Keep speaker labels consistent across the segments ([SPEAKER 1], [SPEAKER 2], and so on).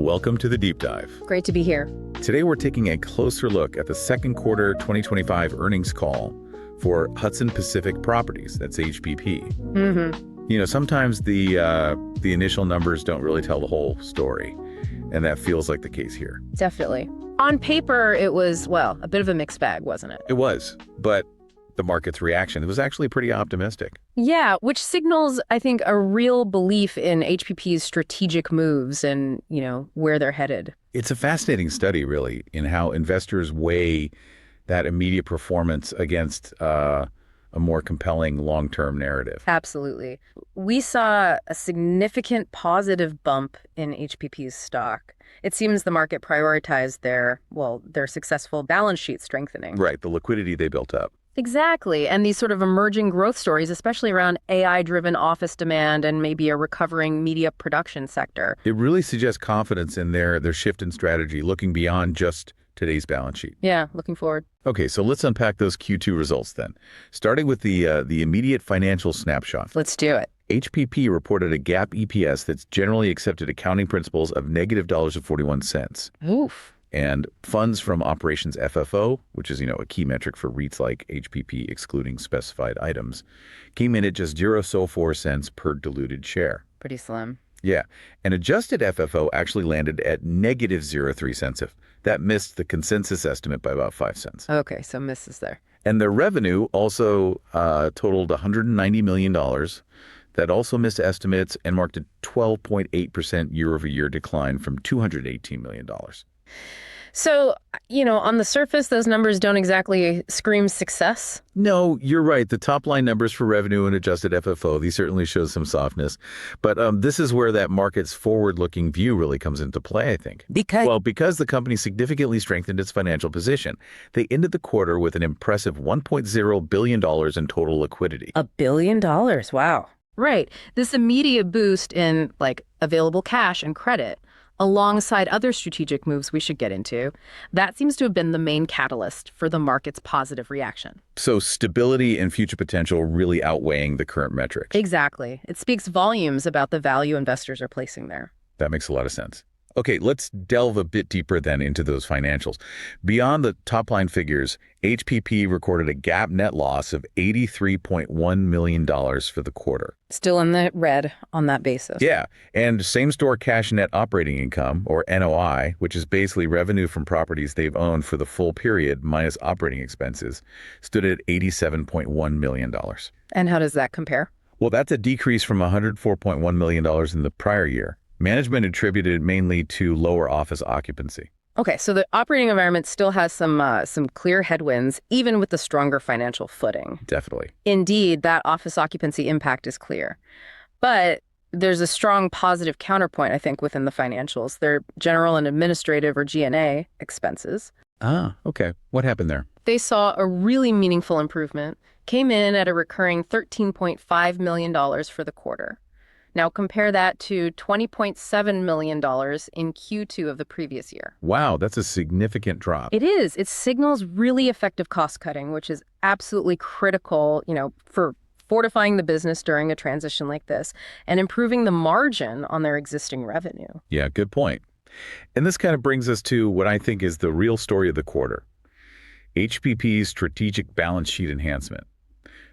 [SPEAKER 1] Welcome to the Deep Dive.
[SPEAKER 2] Great to be here.
[SPEAKER 1] Today we're taking a closer look at the second quarter 2025 earnings call for Hudson Pacific Properties, that's HPP. Sometimes the initial numbers don't really tell the whole story, and that feels like the case here.
[SPEAKER 2] Definitely. On paper, it was, a bit of a mixed bag, wasn't it?
[SPEAKER 1] It was, but the market's reaction was actually pretty optimistic.
[SPEAKER 2] Yeah, which signals, I think, a real belief in HPP's strategic moves and, where they're headed.
[SPEAKER 1] It's a fascinating study, really, in how investors weigh that immediate performance against a more compelling long-term narrative.
[SPEAKER 2] Absolutely. We saw a significant positive bump in HPP's stock. It seems the market prioritized their successful balance sheet strengthening.
[SPEAKER 1] Right, the liquidity they built up.
[SPEAKER 2] Exactly. And these sort of emerging growth stories, especially around AI-driven office demand and maybe a recovering media production sector.
[SPEAKER 1] It really suggests confidence in their shift in strategy, looking beyond just today's balance sheet.
[SPEAKER 2] Yeah, looking forward.
[SPEAKER 1] Okay, so let's unpack those Q2 results then. Starting with the immediate financial snapshot.
[SPEAKER 2] Let's do it.
[SPEAKER 1] HPP reported a GAAP EPS that's generally accepted accounting principles of -$0.41.
[SPEAKER 2] Oof.
[SPEAKER 1] And funds from operations FFO, which is, a key metric for REITs like HPP excluding specified items, came in at just $0.04 per diluted share.
[SPEAKER 2] Pretty slim.
[SPEAKER 1] Yeah. And adjusted FFO actually landed at -$0.03. That missed the consensus estimate by about 5 cents.
[SPEAKER 2] Okay, so misses there.
[SPEAKER 1] And their revenue also totaled $190 million. That also missed estimates and marked a 12.8% year-over-year decline from $218 million.
[SPEAKER 2] So, on the surface, those numbers don't exactly scream success.
[SPEAKER 1] No, you're right. The top line numbers for revenue and adjusted FFO, these certainly show some softness. But this is where that market's forward-looking view really comes into play, I think. Because the company significantly strengthened its financial position. They ended the quarter with an impressive $1.0 billion in total liquidity.
[SPEAKER 2] $1 billion. Wow. Right. This immediate boost in available cash and credit, alongside other strategic moves we should get into, that seems to have been the main catalyst for the market's positive reaction.
[SPEAKER 1] So stability and future potential really outweighing the current metrics.
[SPEAKER 2] Exactly. It speaks volumes about the value investors are placing there.
[SPEAKER 1] That makes a lot of sense. Okay, let's delve a bit deeper then into those financials. Beyond the top-line figures, HPP recorded a GAAP net loss of $83.1 million for the quarter.
[SPEAKER 2] Still in the red on that basis.
[SPEAKER 1] Yeah, and same-store cash net operating income, or NOI, which is basically revenue from properties they've owned for the full period minus operating expenses, stood at $87.1 million.
[SPEAKER 2] And how does that compare?
[SPEAKER 1] Well, that's a decrease from $104.1 million in the prior year. Management attributed it mainly to lower office occupancy.
[SPEAKER 2] Okay, so the operating environment still has some clear headwinds, even with the stronger financial footing.
[SPEAKER 1] Definitely.
[SPEAKER 2] Indeed, that office occupancy impact is clear. But there's a strong positive counterpoint, I think, within the financials. Their general and administrative, or G&A, expenses.
[SPEAKER 1] Ah, okay. What happened there?
[SPEAKER 2] They saw a really meaningful improvement, came in at a recurring $13.5 million for the quarter. Now compare that to $20.7 million in Q2 of the previous year.
[SPEAKER 1] Wow, that's a significant drop.
[SPEAKER 2] It is. It signals really effective cost cutting, which is absolutely critical, for fortifying the business during a transition like this and improving the margin on their existing revenue.
[SPEAKER 1] Yeah, good point. And this kind of brings us to what I think is the real story of the quarter. HPP's strategic balance sheet enhancement.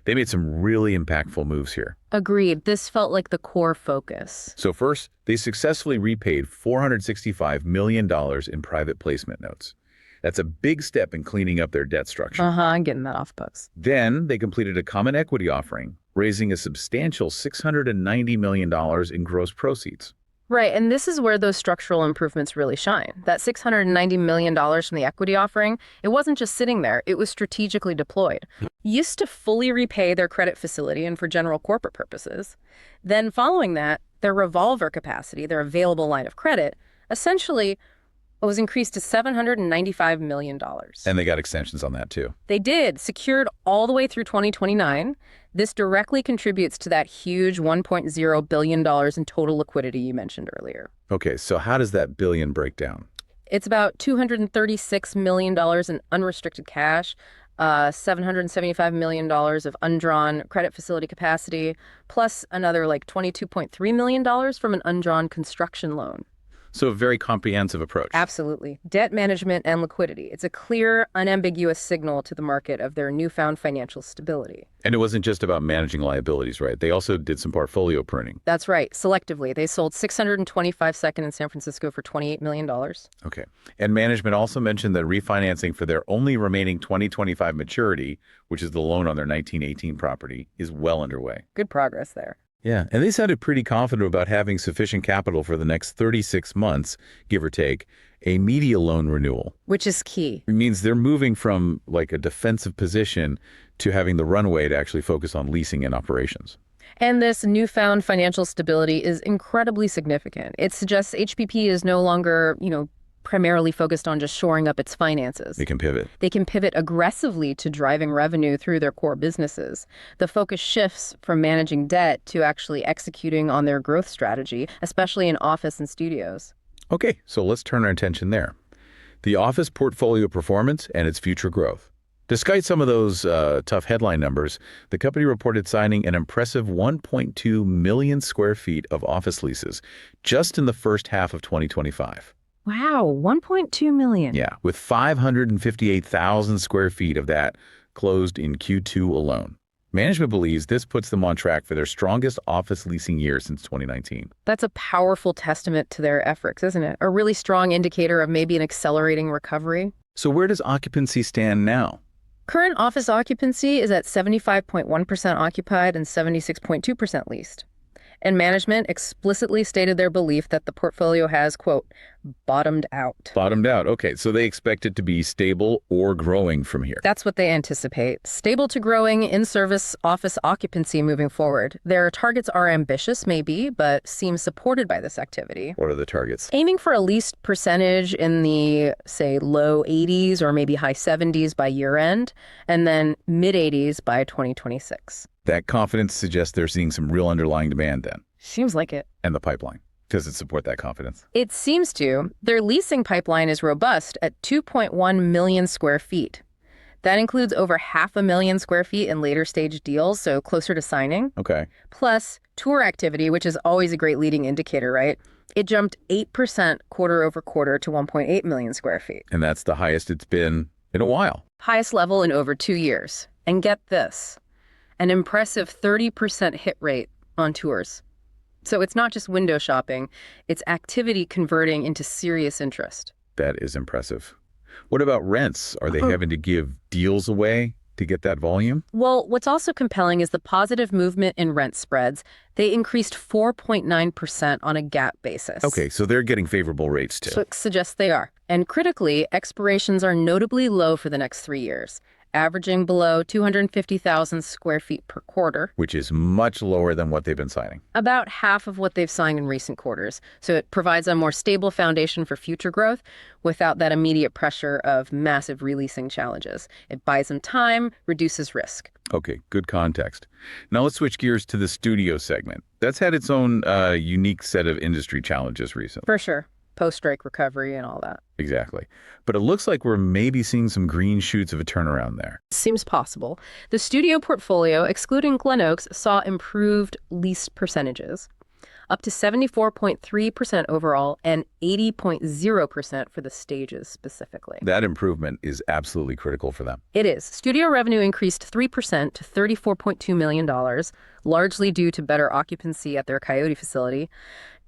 [SPEAKER 1] They made some really impactful moves here.
[SPEAKER 2] Agreed. This felt like the core focus.
[SPEAKER 1] So first, they successfully repaid $465 million in private placement notes. That's a big step in cleaning up their debt structure.
[SPEAKER 2] I'm getting that off books.
[SPEAKER 1] Then they completed a common equity offering, raising a substantial $690 million in gross proceeds.
[SPEAKER 2] Right, and this is where those structural improvements really shine. That $690 million from the equity offering, it wasn't just sitting there, it was strategically deployed. Used to fully repay their credit facility and for general corporate purposes. Then following that, their revolver capacity, their available line of credit, essentially was increased to $795 million.
[SPEAKER 1] And they got extensions on that too.
[SPEAKER 2] They did, secured all the way through 2029. This directly contributes to that huge $1.0 billion in total liquidity you mentioned earlier.
[SPEAKER 1] Okay, so how does that billion break down?
[SPEAKER 2] It's about $236 million in unrestricted cash, $775 million of undrawn credit facility capacity, plus another $22.3 million from an undrawn construction loan.
[SPEAKER 1] So a very comprehensive approach.
[SPEAKER 2] Absolutely. Debt management and liquidity. It's a clear, unambiguous signal to the market of their newfound financial stability.
[SPEAKER 1] And it wasn't just about managing liabilities, right? They also did some portfolio pruning.
[SPEAKER 2] That's right. Selectively, they sold 625 Second in San Francisco for $28 million.
[SPEAKER 1] Okay. And management also mentioned that refinancing for their only remaining 2025 maturity, which is the loan on their 1918 property, is well underway.
[SPEAKER 2] Good progress there.
[SPEAKER 1] Yeah, and they sounded pretty confident about having sufficient capital for the next 36 months, give or take, a media loan renewal.
[SPEAKER 2] Which is key.
[SPEAKER 1] It means they're moving from like a defensive position to having the runway to actually focus on leasing and operations.
[SPEAKER 2] And this newfound financial stability is incredibly significant. It suggests HPP is no longer, primarily focused on just shoring up its finances.
[SPEAKER 1] They can pivot.
[SPEAKER 2] They can pivot aggressively to driving revenue through their core businesses. The focus shifts from managing debt to actually executing on their growth strategy, especially in office and studios.
[SPEAKER 1] Okay, so let's turn our attention there. The office portfolio performance and its future growth. Despite some of those tough headline numbers, the company reported signing an impressive 1.2 million square feet of office leases just in the first half of 2025.
[SPEAKER 2] Wow, 1.2 million.
[SPEAKER 1] Yeah, with 558,000 square feet of that closed in Q2 alone. Management believes this puts them on track for their strongest office leasing year since 2019.
[SPEAKER 2] That's a powerful testament to their efforts, isn't it? A really strong indicator of maybe an accelerating recovery.
[SPEAKER 1] So where does occupancy stand now?
[SPEAKER 2] Current office occupancy is at 75.1% occupied and 76.2% leased. And management explicitly stated their belief that the portfolio has, quote, bottomed out.
[SPEAKER 1] Bottomed out. Okay, so they expect it to be stable or growing from here.
[SPEAKER 2] That's what they anticipate. Stable to growing in-service office occupancy moving forward. Their targets are ambitious, maybe, but seem supported by this activity.
[SPEAKER 1] What are the targets?
[SPEAKER 2] Aiming for a leased percentage in the, say, low 80s or maybe high 70s by year-end, and then mid-80s by 2026.
[SPEAKER 1] That confidence suggests they're seeing some real underlying demand then.
[SPEAKER 2] Seems like it.
[SPEAKER 1] And the pipeline. Does it support that confidence?
[SPEAKER 2] It seems to. Their leasing pipeline is robust at 2.1 million square feet. That includes over 500,000 square feet in later stage deals, so closer to signing.
[SPEAKER 1] Okay.
[SPEAKER 2] Plus tour activity, which is always a great leading indicator, right? It jumped 8% quarter over quarter to 1.8 million square feet.
[SPEAKER 1] And that's the highest it's been in a while.
[SPEAKER 2] Highest level in over 2 years. And get this, an impressive 30% hit rate on tours. So it's not just window shopping, it's activity converting into serious interest.
[SPEAKER 1] That is impressive. What about rents? Are they having to give deals away to get that volume?
[SPEAKER 2] Well, what's also compelling is the positive movement in rent spreads. They increased 4.9% on a GAAP basis.
[SPEAKER 1] Okay, so they're getting favorable rates too.
[SPEAKER 2] So it suggests they are. And critically, expirations are notably low for the next 3 years, averaging below 250,000 square feet per quarter.
[SPEAKER 1] Which is much lower than what they've been signing.
[SPEAKER 2] About half of what they've signed in recent quarters. So it provides a more stable foundation for future growth without that immediate pressure of massive releasing challenges. It buys them time, reduces risk.
[SPEAKER 1] Okay, good context. Now let's switch gears to the studio segment. That's had its own unique set of industry challenges recently.
[SPEAKER 2] For sure. Post-strike recovery and all that.
[SPEAKER 1] Exactly. But it looks like we're maybe seeing some green shoots of a turnaround there.
[SPEAKER 2] Seems possible. The studio portfolio, excluding Glen Oaks, saw improved lease percentages, up to 74.3% overall and 80.0% for the stages specifically.
[SPEAKER 1] That improvement is absolutely critical for them.
[SPEAKER 2] It is. Studio revenue increased 3% to $34.2 million, largely due to better occupancy at their Coyote facility.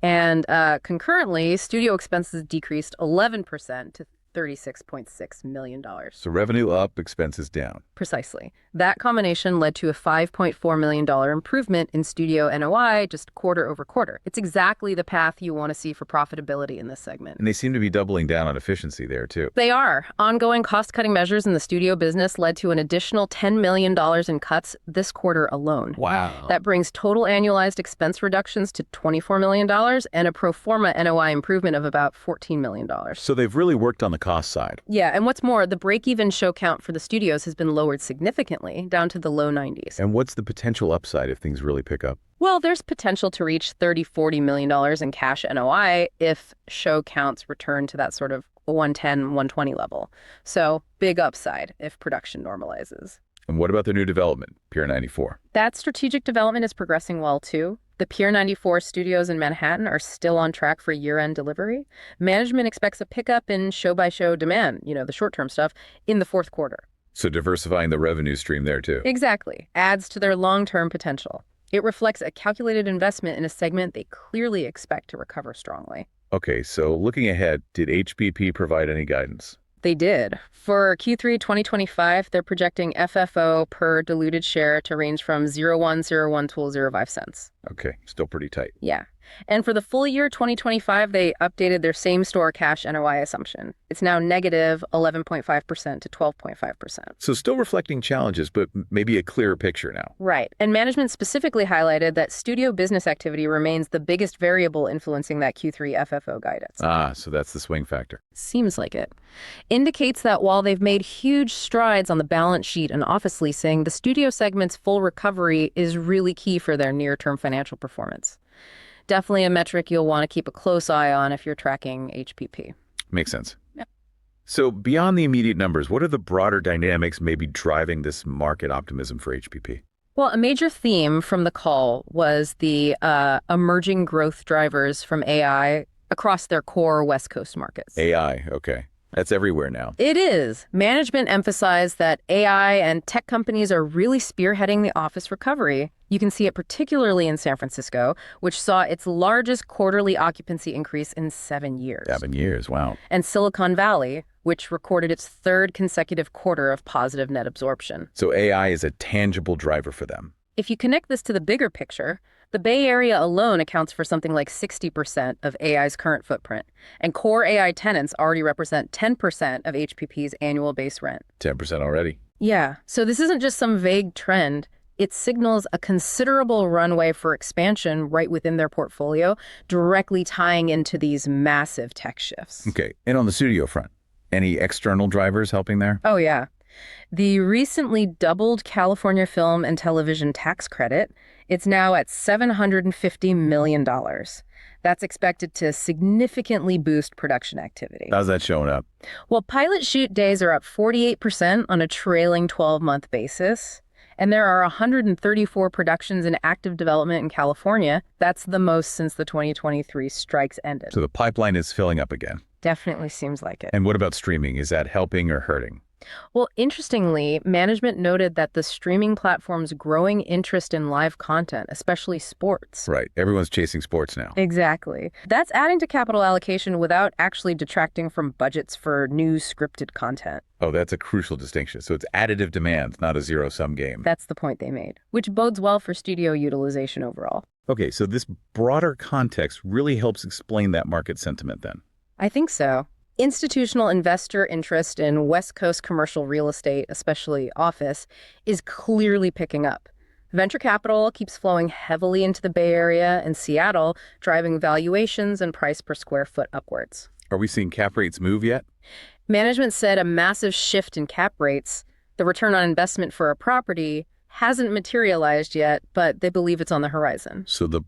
[SPEAKER 2] And concurrently, studio expenses decreased 11% to $36.6 million.
[SPEAKER 1] So revenue up, expenses down.
[SPEAKER 2] Precisely. That combination led to a $5.4 million improvement in studio NOI just quarter over quarter. It's exactly the path you want to see for profitability in this segment.
[SPEAKER 1] And they seem to be doubling down on efficiency there, too.
[SPEAKER 2] They are. Ongoing cost-cutting measures in the studio business led to an additional $10 million in cuts this quarter alone.
[SPEAKER 1] Wow.
[SPEAKER 2] That brings total annualized expense reductions to $24 million and a pro forma NOI improvement of about $14 million.
[SPEAKER 1] So they've really worked on the cost side.
[SPEAKER 2] Yeah, and what's more, the break-even show count for the studios has been lowered significantly, down to the low 90s.
[SPEAKER 1] And what's the potential upside if things really pick up?
[SPEAKER 2] Well, there's potential to reach $30-40 million in cash NOI if show counts return to that sort of 110, 120 level. So big upside if production normalizes.
[SPEAKER 1] And what about the new development, Pier 94?
[SPEAKER 2] That strategic development is progressing well, too. The Pier 94 studios in Manhattan are still on track for year-end delivery. Management expects a pickup in show-by-show demand, the short-term stuff, in the fourth quarter.
[SPEAKER 1] So diversifying the revenue stream there, too.
[SPEAKER 2] Exactly. Adds to their long-term potential. It reflects a calculated investment in a segment they clearly expect to recover strongly.
[SPEAKER 1] Okay, so looking ahead, did HPP provide any guidance?
[SPEAKER 2] They did. For Q3 2025, they're projecting FFO per diluted share to range from 0.101 to 0.05 cents.
[SPEAKER 1] Okay, still pretty tight.
[SPEAKER 2] Yeah. And for the full year 2025, they updated their same-store cash NOI assumption. It's now negative 11.5% to 12.5%.
[SPEAKER 1] So still reflecting challenges, but maybe a clearer picture now.
[SPEAKER 2] Right. And management specifically highlighted that studio business activity remains the biggest variable influencing that Q3 FFO guidance.
[SPEAKER 1] So that's the swing factor.
[SPEAKER 2] Seems like it. Indicates that while they've made huge strides on the balance sheet and office leasing, the studio segment's full recovery is really key for their near-term financial performance. Definitely a metric you'll want to keep a close eye on if you're tracking HPP.
[SPEAKER 1] Makes sense.
[SPEAKER 2] Yep.
[SPEAKER 1] So beyond the immediate numbers, what are the broader dynamics maybe driving this market optimism for HPP?
[SPEAKER 2] Well, a major theme from the call was the emerging growth drivers from AI across their core West Coast markets.
[SPEAKER 1] AI, okay. That's everywhere now.
[SPEAKER 2] It is. Management emphasized that AI and tech companies are really spearheading the office recovery. You can see it particularly in San Francisco, which saw its largest quarterly occupancy increase in 7 years.
[SPEAKER 1] 7 years, wow.
[SPEAKER 2] And Silicon Valley, which recorded its third consecutive quarter of positive net absorption.
[SPEAKER 1] So AI is a tangible driver for them.
[SPEAKER 2] If you connect this to the bigger picture, the Bay Area alone accounts for something like 60% of AI's current footprint, and core AI tenants already represent 10% of HPP's annual base rent.
[SPEAKER 1] 10% already.
[SPEAKER 2] Yeah, so this isn't just some vague trend. It signals a considerable runway for expansion right within their portfolio, directly tying into these massive tech shifts.
[SPEAKER 1] Okay, and on the studio front, any external drivers helping there?
[SPEAKER 2] Oh, yeah. The recently doubled California film and television tax credit, it's now at $750 million. That's expected to significantly boost production activity.
[SPEAKER 1] How's that showing up?
[SPEAKER 2] Well, pilot shoot days are up 48% on a trailing 12-month basis. And there are 134 productions in active development in California. That's the most since the 2023 strikes ended.
[SPEAKER 1] So the pipeline is filling up again.
[SPEAKER 2] Definitely seems like it.
[SPEAKER 1] And what about streaming? Is that helping or hurting?
[SPEAKER 2] Well, interestingly, management noted that the streaming platform's growing interest in live content, especially sports.
[SPEAKER 1] Right. Everyone's chasing sports now.
[SPEAKER 2] Exactly. That's adding to capital allocation without actually detracting from budgets for new scripted content.
[SPEAKER 1] Oh, that's a crucial distinction. So it's additive demand, not a zero-sum game.
[SPEAKER 2] That's the point they made, which bodes well for studio utilization overall.
[SPEAKER 1] Okay, so this broader context really helps explain that market sentiment then.
[SPEAKER 2] I think so. Institutional investor interest in West Coast commercial real estate, especially office, is clearly picking up. Venture capital keeps flowing heavily into the Bay Area and Seattle, driving valuations and price per square foot upwards.
[SPEAKER 1] Are we seeing cap rates move yet?
[SPEAKER 2] Management said a massive shift in cap rates, the return on investment for a property, hasn't materialized yet, but they believe it's on the horizon.
[SPEAKER 1] So the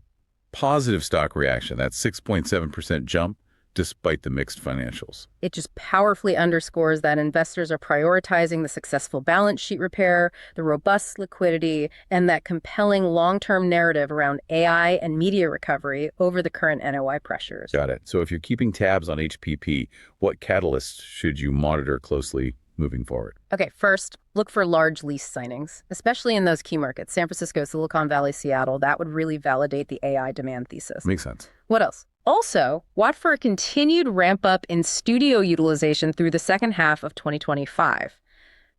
[SPEAKER 1] positive stock reaction, that 6.7% jump, despite the mixed financials.
[SPEAKER 2] It just powerfully underscores that investors are prioritizing the successful balance sheet repair, the robust liquidity, and that compelling long-term narrative around AI and media recovery over the current NOI pressures.
[SPEAKER 1] Got it. So if you're keeping tabs on HPP, what catalysts should you monitor closely moving forward?
[SPEAKER 2] Okay, first, look for large lease signings, especially in those key markets, San Francisco, Silicon Valley, Seattle. That would really validate the AI demand thesis.
[SPEAKER 1] Makes sense.
[SPEAKER 2] What else? Also, watch for a continued ramp up in studio utilization through the second half of 2025.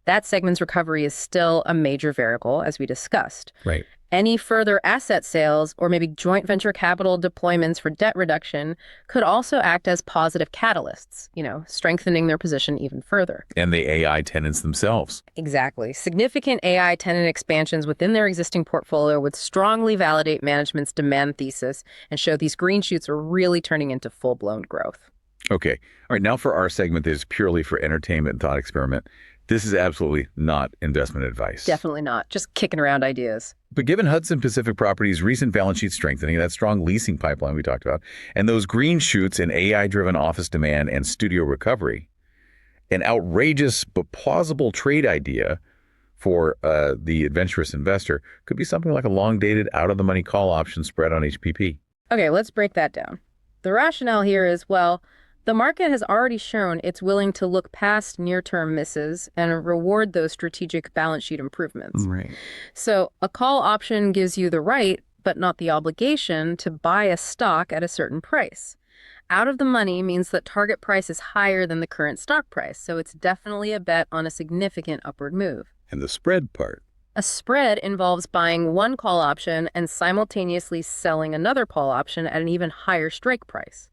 [SPEAKER 2] That segment's recovery is still a major variable, as we discussed.
[SPEAKER 1] Right.
[SPEAKER 2] Any further asset sales or maybe joint venture capital deployments for debt reduction could also act as positive catalysts, strengthening their position even further.
[SPEAKER 1] And the AI tenants themselves.
[SPEAKER 2] Exactly. Significant AI tenant expansions within their existing portfolio would strongly validate management's demand thesis and show these green shoots are really turning into full-blown growth.
[SPEAKER 1] Okay. All right. Now for our segment that is purely for entertainment and thought experiment. This is absolutely not investment advice.
[SPEAKER 2] Definitely not. Just kicking around ideas.
[SPEAKER 1] But given Hudson Pacific Properties' recent balance sheet strengthening, that strong leasing pipeline we talked about, and those green shoots in AI-driven office demand and studio recovery, an outrageous but plausible trade idea for the adventurous investor could be something like a long-dated, out-of-the-money call option spread on HPP.
[SPEAKER 2] Okay, let's break that down. The rationale here is, well, the market has already shown it's willing to look past near-term misses and reward those strategic balance sheet improvements.
[SPEAKER 1] Right.
[SPEAKER 2] So a call option gives you the right, but not the obligation, to buy a stock at a certain price. Out of the money means that target price is higher than the current stock price, so it's definitely a bet on a significant upward move.
[SPEAKER 1] And the spread part?
[SPEAKER 2] A spread involves buying one call option and simultaneously selling another call option at an even higher strike price.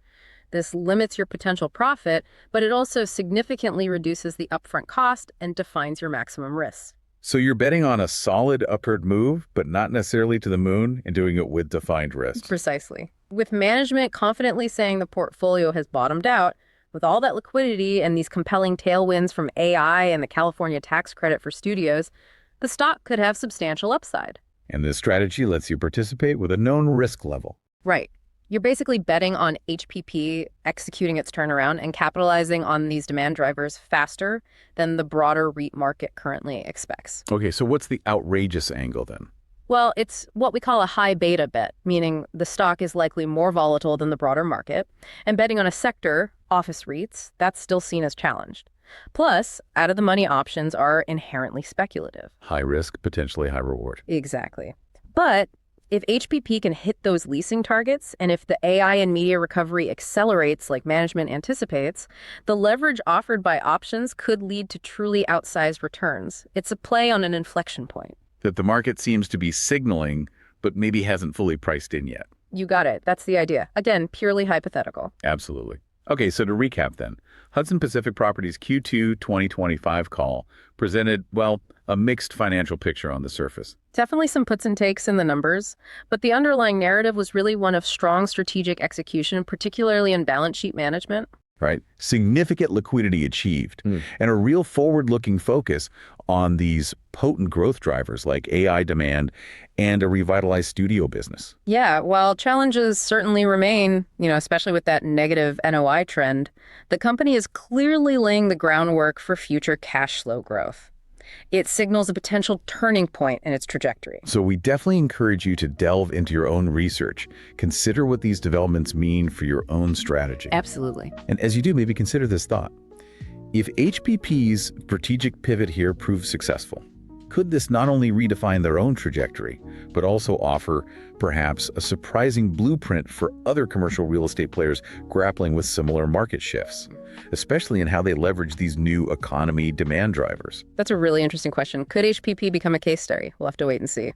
[SPEAKER 2] This limits your potential profit, but it also significantly reduces the upfront cost and defines your maximum risks.
[SPEAKER 1] So you're betting on a solid upward move, but not necessarily to the moon, and doing it with defined risk.
[SPEAKER 2] Precisely. With management confidently saying the portfolio has bottomed out, with all that liquidity and these compelling tailwinds from AI and the California tax credit for studios, the stock could have substantial upside.
[SPEAKER 1] And this strategy lets you participate with a known risk level.
[SPEAKER 2] Right. You're basically betting on HPP executing its turnaround and capitalizing on these demand drivers faster than the broader REIT market currently expects.
[SPEAKER 1] Okay, so what's the outrageous angle then?
[SPEAKER 2] Well, it's what we call a high beta bet, meaning the stock is likely more volatile than the broader market. And betting on a sector, office REITs, that's still seen as challenged. Plus, out-of-the-money options are inherently speculative.
[SPEAKER 1] High risk, potentially high reward.
[SPEAKER 2] Exactly. But if HPP can hit those leasing targets, and if the AI and media recovery accelerates like management anticipates, the leverage offered by options could lead to truly outsized returns. It's a play on an inflection point.
[SPEAKER 1] That the market seems to be signaling, but maybe hasn't fully priced in yet.
[SPEAKER 2] You got it. That's the idea. Again, purely hypothetical.
[SPEAKER 1] Absolutely. Okay, so to recap then, Hudson Pacific Properties Q2 2025 call presented, well, a mixed financial picture on the surface.
[SPEAKER 2] Definitely some puts and takes in the numbers, but the underlying narrative was really one of strong strategic execution, particularly in balance sheet management.
[SPEAKER 1] Right? Significant liquidity achieved, and a real forward-looking focus on these potent growth drivers like AI demand and a revitalized studio business.
[SPEAKER 2] Yeah, while challenges certainly remain, especially with that negative NOI trend, the company is clearly laying the groundwork for future cash flow growth. It signals a potential turning point in its trajectory.
[SPEAKER 1] So we definitely encourage you to delve into your own research. Consider what these developments mean for your own strategy.
[SPEAKER 2] Absolutely.
[SPEAKER 1] And as you do, maybe consider this thought. If HPP's strategic pivot here proves successful, could this not only redefine their own trajectory, but also offer perhaps a surprising blueprint for other commercial real estate players grappling with similar market shifts, especially in how they leverage these new economy demand drivers?
[SPEAKER 2] That's a really interesting question. Could HPP become a case study? We'll have to wait and see.